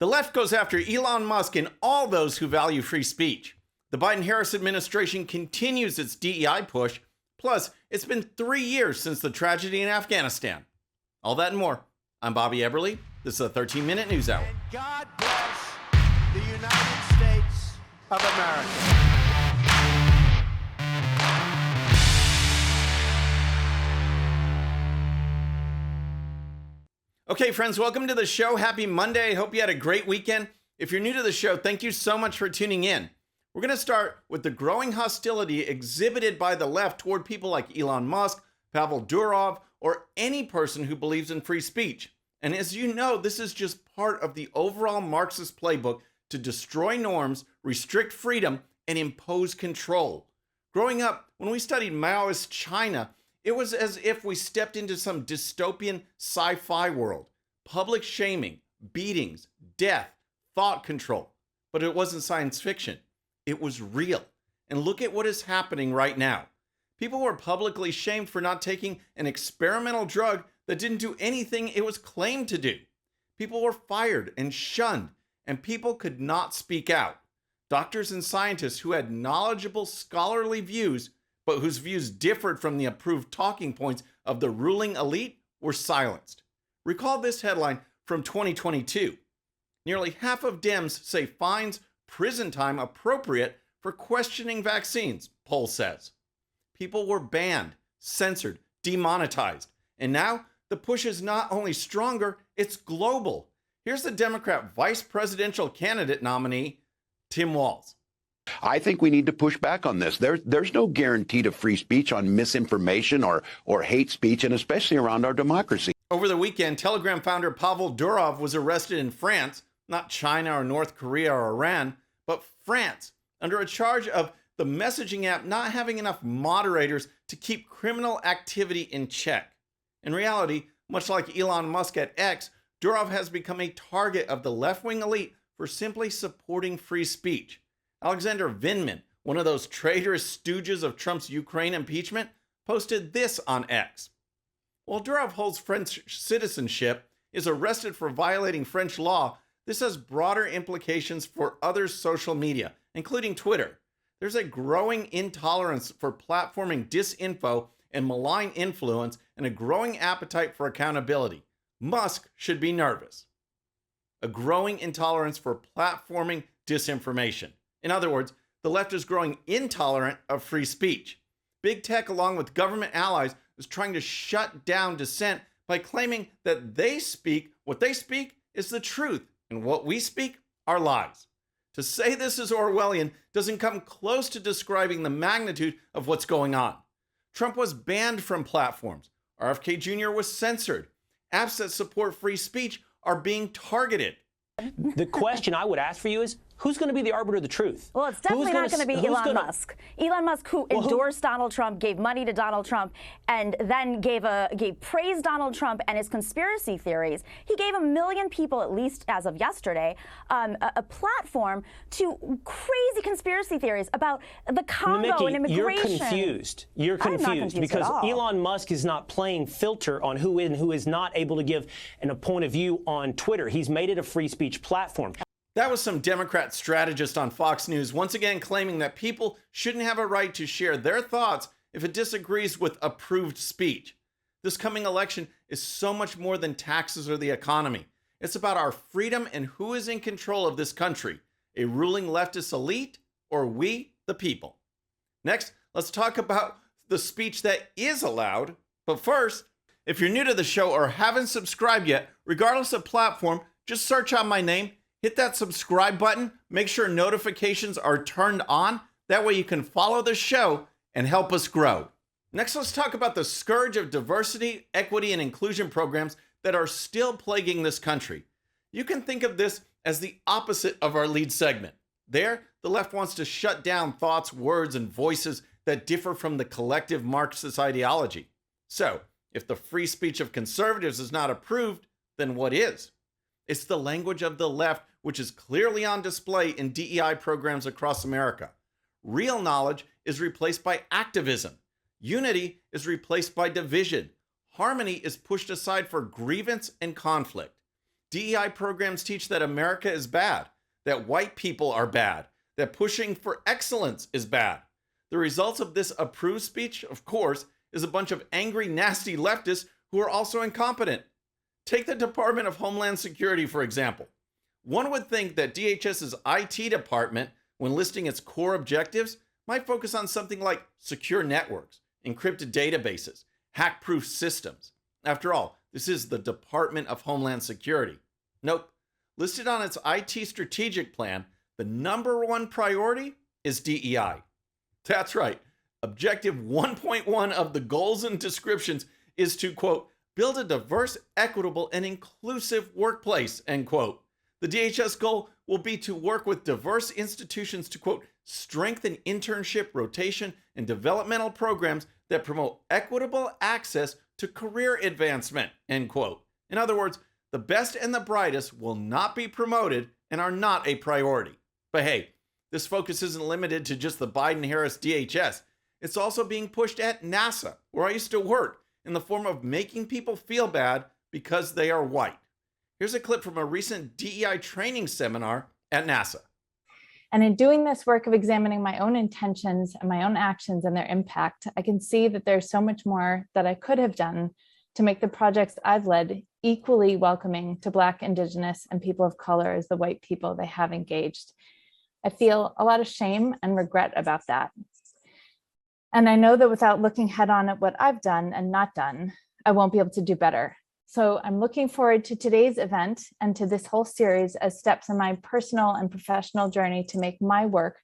The left goes after Elon Musk and all those who value free speech. The Biden-Harris administration continues its DEI push. Plus, it's been 3 years since the tragedy in Afghanistan. All that and more. I'm Bobby Eberle. This is a 13-minute news hour. And God bless the United States of America. Okay, friends, welcome to the show. Happy Monday. Hope you had a great weekend. If you're new to the show, thank you so much for tuning in. We're going to start with the growing hostility exhibited by the left toward people like Elon Musk, Paula Durov, or any person who believes in free speech. And as you know, this is just part of the overall Marxist playbook to destroy norms, restrict freedom, and impose control. Growing up, when we studied Maoist China, it was as if we stepped into some dystopian sci-fi world. Public shaming, beatings, death, thought control. But it wasn't science fiction. It was real. And look at what is happening right now. People were publicly shamed for not taking an experimental drug that didn't do anything it was claimed to do. People were fired and shunned, and people could not speak out. Doctors and scientists who had knowledgeable scholarly views but whose views differed from the approved talking points of the ruling elite, were silenced. Recall this headline from 2022. Nearly half of Dems say fines, prison time appropriate for questioning vaccines, poll says. People were banned, censored, demonetized. And now the push is not only stronger, it's global. Here's the Democrat vice presidential candidate nominee, Tim Walz. I think we need to push back on this. There's no guarantee to free speech on misinformation or hate speech, and especially around our democracy. Over the weekend, Telegram founder Paula Durov was arrested in France, not China or North Korea or Iran, but France, under a charge of the messaging app not having enough moderators to keep criminal activity in check. In reality, much like Elon Musk at X, Durov has become a target of the left-wing elite for simply supporting free speech. Alexander Vindman, one of those traitorous stooges of Trump's Ukraine impeachment, posted this on X. While Durov holds French citizenship, is arrested for violating French law, this has broader implications for other social media, including Twitter. There's a growing intolerance for platforming disinfo and malign influence and a growing appetite for accountability. Musk should be nervous. A growing intolerance for platforming disinformation. In other words, the left is growing intolerant of free speech. Big tech, along with government allies, is trying to shut down dissent by claiming that what they speak is the truth, and what we speak are lies. To say this is Orwellian doesn't come close to describing the magnitude of what's going on. Trump was banned from platforms. RFK Jr. was censored. Apps that support free speech are being targeted. The question I would ask for you is, who's going to be the arbiter of the truth? Well, it's definitely not going to be Elon Musk. Elon Musk, who endorsed Donald Trump, gave money to Donald Trump, and then gave praise Donald Trump and his conspiracy theories. He gave 1 million people, at least as of yesterday, a platform to crazy conspiracy theories about the Congo and immigration. You're confused. You're confused because Elon Musk is not playing filter on who is and who is not able to give a point of view on Twitter. He's made it a free speech platform. That was some Democrat strategist on Fox News once again claiming that people shouldn't have a right to share their thoughts if it disagrees with approved speech. This coming election is so much more than taxes or the economy. It's about our freedom and who is in control of this country, a ruling leftist elite or we, the people. Next, let's talk about the speech that is allowed. But first, if you're new to the show or haven't subscribed yet, regardless of platform, just search out my name. Hit that subscribe button, make sure notifications are turned on. That way you can follow the show and help us grow. Next, let's talk about the scourge of diversity, equity, and inclusion programs that are still plaguing this country. You can think of this as the opposite of our lead segment. There, the left wants to shut down thoughts, words, and voices that differ from the collective Marxist ideology. So, if the free speech of conservatives is not approved, then what is? It's the language of the left, which is clearly on display in DEI programs across America. Real knowledge is replaced by activism. Unity is replaced by division. Harmony is pushed aside for grievance and conflict. DEI programs teach that America is bad, that white people are bad, that pushing for excellence is bad. The results of this approved speech, of course, is a bunch of angry, nasty leftists who are also incompetent. Take the Department of Homeland Security, for example. One would think that DHS's IT department, when listing its core objectives, might focus on something like secure networks, encrypted databases, hack-proof systems. After all, this is the Department of Homeland Security. Nope. Listed on its IT strategic plan, the #1 priority is DEI. That's right. Objective 1.1 of the goals and descriptions is to, quote, build a diverse, equitable, and inclusive workplace, end quote. The DHS goal will be to work with diverse institutions to, quote, strengthen internship, rotation, and developmental programs that promote equitable access to career advancement, end quote. In other words, the best and the brightest will not be promoted and are not a priority. But hey, this focus isn't limited to just the Biden-Harris DHS. It's also being pushed at NASA, where I used to work, in the form of making people feel bad because they are white. Here's a clip from a recent DEI training seminar at NASA. And in doing this work of examining my own intentions and my own actions and their impact, I can see that there's so much more that I could have done to make the projects I've led equally welcoming to Black, Indigenous, and people of color as the white people they have engaged. I feel a lot of shame and regret about that. And I know that without looking head on at what I've done and not done, I won't be able to do better. So I'm looking forward to today's event and to this whole series as steps in my personal and professional journey to make my work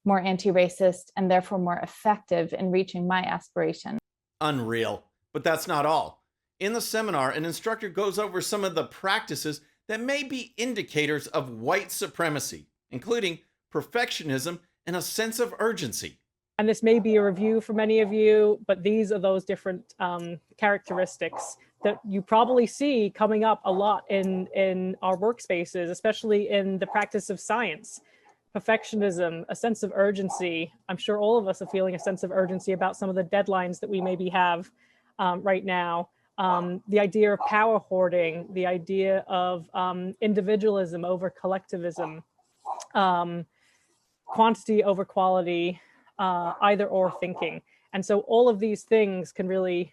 more anti-racist and therefore more effective in reaching my aspiration. Unreal. But that's not all. In the seminar, an instructor goes over some of the practices that may be indicators of white supremacy, including perfectionism and a sense of urgency. And this may be a review for many of you, but these are those different characteristics that you probably see coming up a lot in our workspaces, especially in the practice of science. Perfectionism, a sense of urgency. I'm sure all of us are feeling a sense of urgency about some of the deadlines that we maybe have right now. The idea of power hoarding, the idea of individualism over collectivism, quantity over quality, either or thinking. And so all of these things can really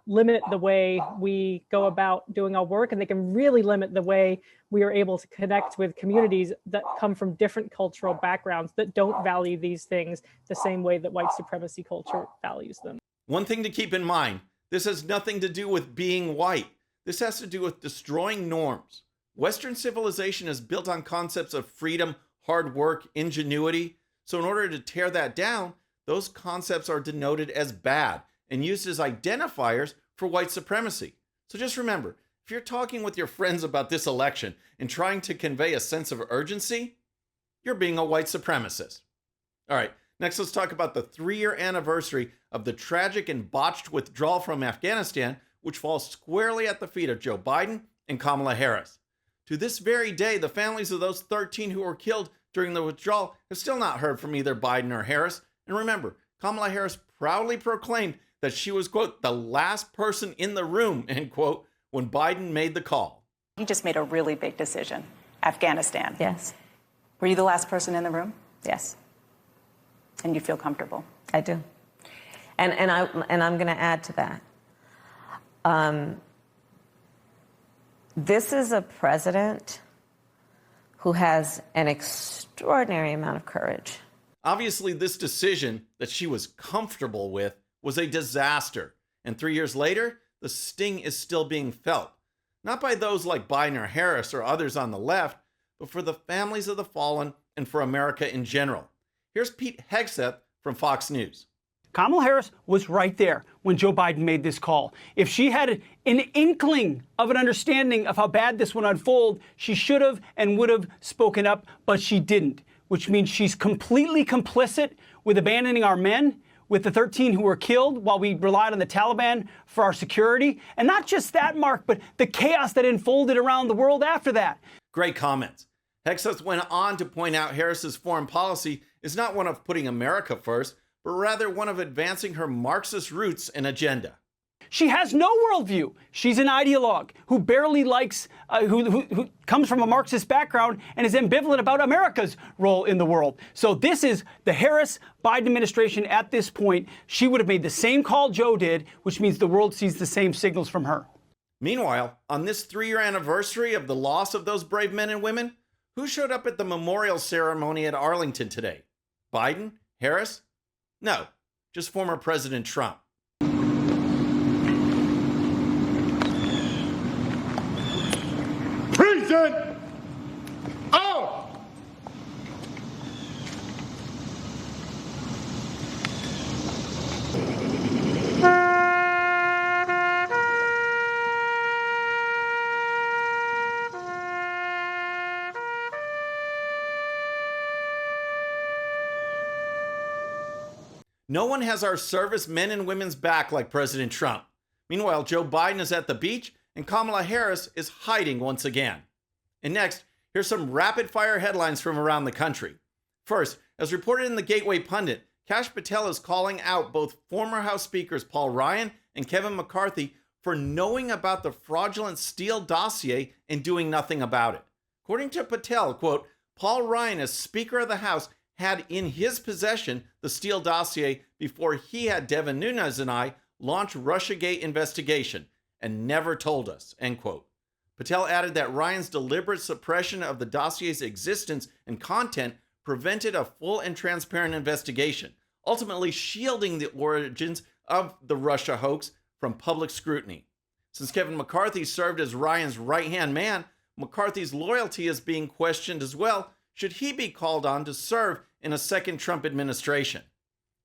limit the way we go about doing our work, and they can really limit the way we are able to connect with communities that come from different cultural backgrounds that don't value these things the same way that white supremacy culture values them. One thing to keep in mind, this has nothing to do with being white. This has to do with destroying norms. Western civilization is built on concepts of freedom, hard work, ingenuity. So in order to tear that down, those concepts are denoted as bad and used as identifiers for white supremacy. So just remember, if you're talking with your friends about this election and trying to convey a sense of urgency, you're being a white supremacist. All right, next let's talk about the 3-year anniversary of the tragic and botched withdrawal from Afghanistan, which falls squarely at the feet of Joe Biden and Kamala Harris. To this very day, the families of those 13 who were killed during the withdrawal have still not heard from either Biden or Harris. And remember, Kamala Harris proudly proclaimed that she was, quote, the last person in the room, end quote, when Biden made the call. He just made a really big decision. Afghanistan. Yes. Were you the last person in the room? Yes. And you feel comfortable? I do. And I'm going to add to that. This is a president who has an extraordinary amount of courage. Obviously, this decision that she was comfortable with was a disaster. And 3 years later, the sting is still being felt. Not by those like Biden or Harris or others on the left, but for the families of the fallen and for America in general. Here's Pete Hegseth from Fox News. Kamala Harris was right there when Joe Biden made this call. If she had an inkling of an understanding of how bad this would unfold, she should have and would have spoken up, but she didn't, which means she's completely complicit with abandoning our men, with the 13 who were killed while we relied on the Taliban for our security. And not just that, Mark, but the chaos that unfolded around the world after that. Great comments. Hegseth went on to point out Harris's foreign policy is not one of putting America first, but rather one of advancing her Marxist roots and agenda. She has no worldview. She's an ideologue who barely likes, who comes from a Marxist background and is ambivalent about America's role in the world. So this is the Harris-Biden administration at this point. She would have made the same call Joe did, which means the world sees the same signals from her. Meanwhile, on this 3-year anniversary of the loss of those brave men and women, who showed up at the memorial ceremony at Arlington today? Biden? Harris? No, just former President Trump. Present! Oh! No one has our service men and women's back like President Trump. Meanwhile, Joe Biden is at the beach and Kamala Harris is hiding once again. And next, here's some rapid-fire headlines from around the country. First, as reported in the Gateway Pundit, Kash Patel is calling out both former House Speakers Paul Ryan and Kevin McCarthy for knowing about the fraudulent Steele dossier and doing nothing about it. According to Patel, quote, Paul Ryan, as Speaker of the House, had in his possession the Steele dossier before he had Devin Nunes and I launch Russiagate investigation and never told us, end quote. Patel added that Ryan's deliberate suppression of the dossier's existence and content prevented a full and transparent investigation, ultimately shielding the origins of the Russia hoax from public scrutiny. Since Kevin McCarthy served as Ryan's right-hand man, McCarthy's loyalty is being questioned as well, should he be called on to serve in a second Trump administration.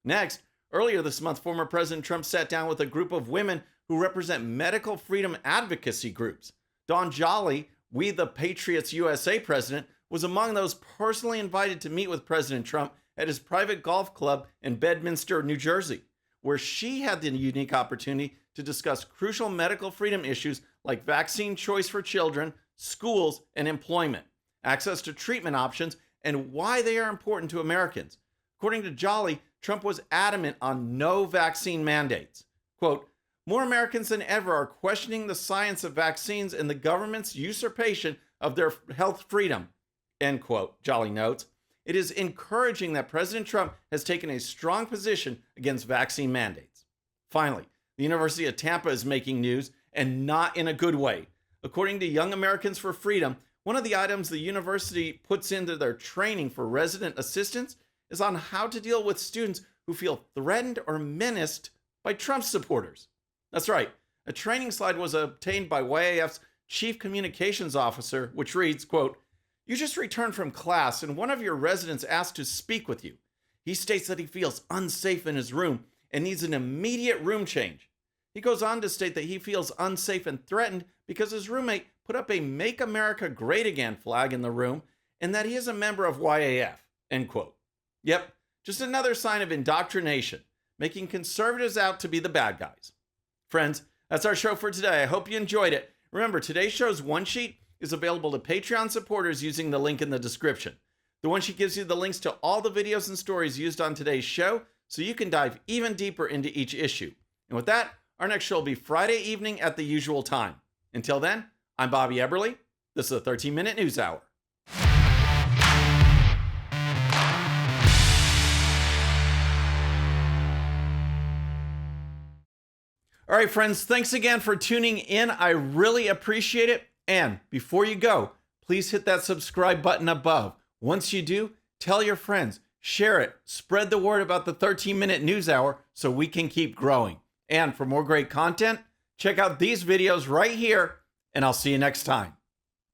Next, earlier this month, former President Trump sat down with a group of women who represent medical freedom advocacy groups. Dawn Jolly, We the Patriots USA president, was among those personally invited to meet with President Trump at his private golf club in Bedminster, New Jersey, where she had the unique opportunity to discuss crucial medical freedom issues like vaccine choice for children, schools, and employment, access to treatment options, and why they are important to Americans. According to Jolly, Trump was adamant on no vaccine mandates. Quote, more Americans than ever are questioning the science of vaccines and the government's usurpation of their health freedom, end quote, Jolly notes. It is encouraging that President Trump has taken a strong position against vaccine mandates. Finally, the University of Tampa is making news, and not in a good way. According to Young Americans for Freedom, one of the items the university puts into their training for resident assistants is on how to deal with students who feel threatened or menaced by Trump supporters. That's right. A training slide was obtained by YAF's chief communications officer, which reads, quote, you just returned from class and one of your residents asked to speak with you. He states that he feels unsafe in his room and needs an immediate room change. He goes on to state that he feels unsafe and threatened because his roommate put up a Make America Great Again flag in the room and that he is a member of YAF, end quote. Yep, just another sign of indoctrination, making conservatives out to be the bad guys. Friends, that's our show for today. I hope you enjoyed it. Remember, today's show's one sheet is available to Patreon supporters using the link in the description. The one sheet gives you the links to all the videos and stories used on today's show, so you can dive even deeper into each issue. And with that, our next show will be Friday evening at the usual time. Until then, I'm Bobby Eberle. This is a 13-minute news hour. All right, friends, thanks again for tuning in. I really appreciate it. And before you go, please hit that subscribe button above. Once you do, tell your friends, share it, spread the word about the 13-minute news hour so we can keep growing. And for more great content, check out these videos right here, and I'll see you next time.